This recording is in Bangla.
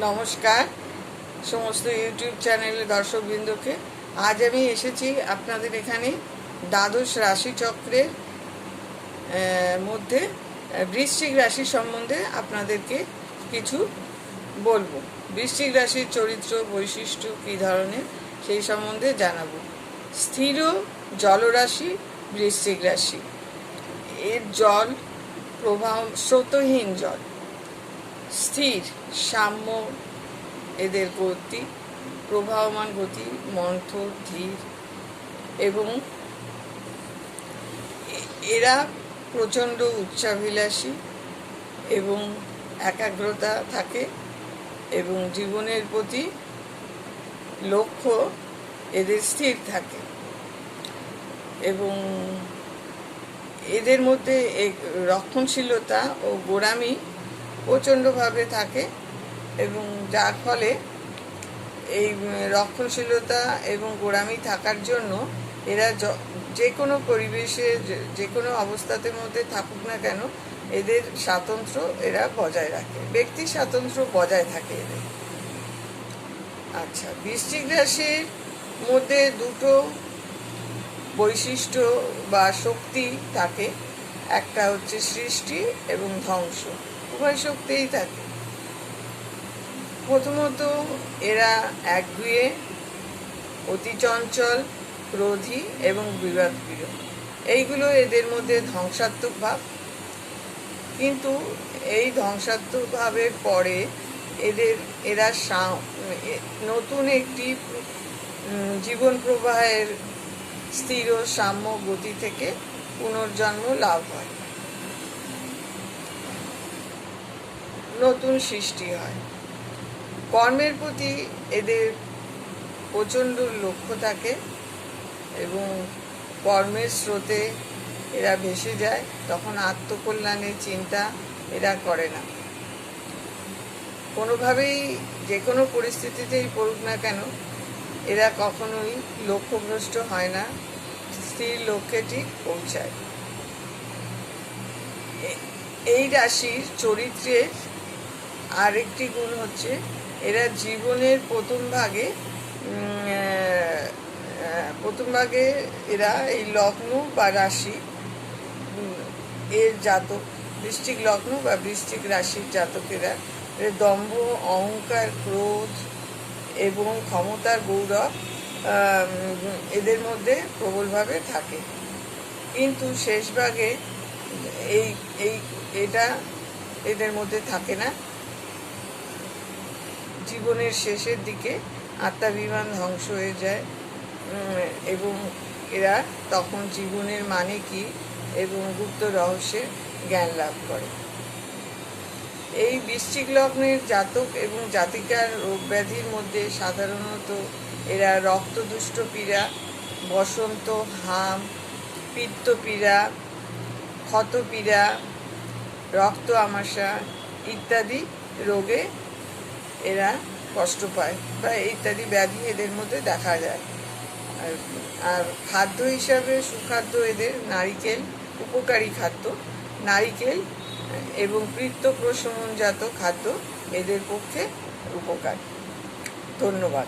নমস্কার সমস্ত ইউটিউব চ্যানেলের দর্শকবৃন্দকে। আজ আমি এসেছি আপনাদের এখানে দ্বাদশ রাশিচক্রের মধ্যে বৃশ্চিক রাশি সম্বন্ধে আপনাদেরকে কিছু বলবো। বৃশ্চিক রাশির চরিত্র বৈশিষ্ট্য কী ধরনের সেই সম্বন্ধে জানাবো। স্থির জলরাশি বৃশ্চিক রাশি। এর জল প্রবাহ স্রোতহীন জল, স্থির সাম্য এদের গতি, প্রবাহমান গতি, মন্থর ধীর, এবং এরা প্রচণ্ড উচ্চাভিলাষী এবং একাগ্রতা থাকে, এবং জীবনের প্রতি লক্ষ্য এদের স্থির থাকে, এবং এদের মধ্যে রক্ষণশীলতা ও গোঁড়ামি প্রচণ্ডভাবে থাকে, এবং যার ফলে এই রক্ষণশীলতা এবং গোঁড়ামি থাকার জন্য এরা যে কোনো পরিবেশে যে কোনো অবস্থাতে মধ্যে থাকুক না কেন এদের স্বাতন্ত্র্য এরা বজায় রাখে, ব্যক্তি স্বাতন্ত্র্য বজায় থাকে এদের। আচ্ছা, বৃশ্চিক রাশির মধ্যে দুটো বৈশিষ্ট্য বা শক্তি থাকে, একটা হচ্ছে সৃষ্টি এবং ধ্বংস, উভয় শক্তিই থাকে। প্রথমত এরা একগুঁয়ে, অতি চঞ্চল, ক্রোধী এবং বিবাদপ্রিয়, এইগুলো এদের মধ্যে ধ্বংসাত্মক ভাব। কিন্তু এই ধ্বংসাত্মক ভাবের পরে এরা নতুন একটি জীবন প্রবাহের স্থির ও সাম্য গতি থেকে পুনর্জন্ম লাভ হয়, নতুন সৃষ্টি হয়। কর্মের প্রতি এদের প্রচণ্ড লক্ষ্য থাকে এবং কর্মের স্রোতে এরা ভেসে যায়, তখন আত্মকল্যাণের চিন্তা এরা করে না। কোনোভাবেই যে কোনো পরিস্থিতিতেই পড়ুক না কেন এরা কখনোই লক্ষ্যভ্রষ্ট হয় না, স্থির লক্ষ্যে ঠিক পৌঁছায়। এই রাশির চরিত্রের আরেকটি গুণ হচ্ছে এরা জীবনের প্রথম ভাগে এরা এই লগ্ন বা রাশি এর জাতক, বৃশ্চিক লগ্ন বা বৃশ্চিক রাশির জাতকেরা দম্ভ, অহংকার, ক্রোধ এবং ক্ষমতার গৌরব এদের মধ্যে প্রবলভাবে থাকে। কিন্তু শেষ ভাগে এটা এদের মধ্যে থাকে না। জীবনের শেষের দিকে আত্মাভিমান ধ্বংস হয়ে যায় এবং এরা তখন জীবনের মানে কি এবং গুপ্ত রহস্যের জ্ঞান লাভ করে। এই বৃশ্চিক লগ্নের জাতক এবং জাতিকার রোগ ব্যাধির মধ্যে সাধারণত এরা রক্তদুষ্ট পীড়া, বসন্ত, হাম, পিত্ত পীড়া, ক্ষত পীড়া, রক্ত আমাশা ইত্যাদি রোগে এরা কষ্ট পায় বা ইত্যাদি ব্যাধি এদের মধ্যে দেখা যায়। আর খাদ্য হিসাবে সুখাদ্য এদের নারিকেল উপকারী খাদ্য, নারিকেল এবং পিত্ত প্রশমনজাত খাদ্য এদের পক্ষে উপকারী। ধন্যবাদ।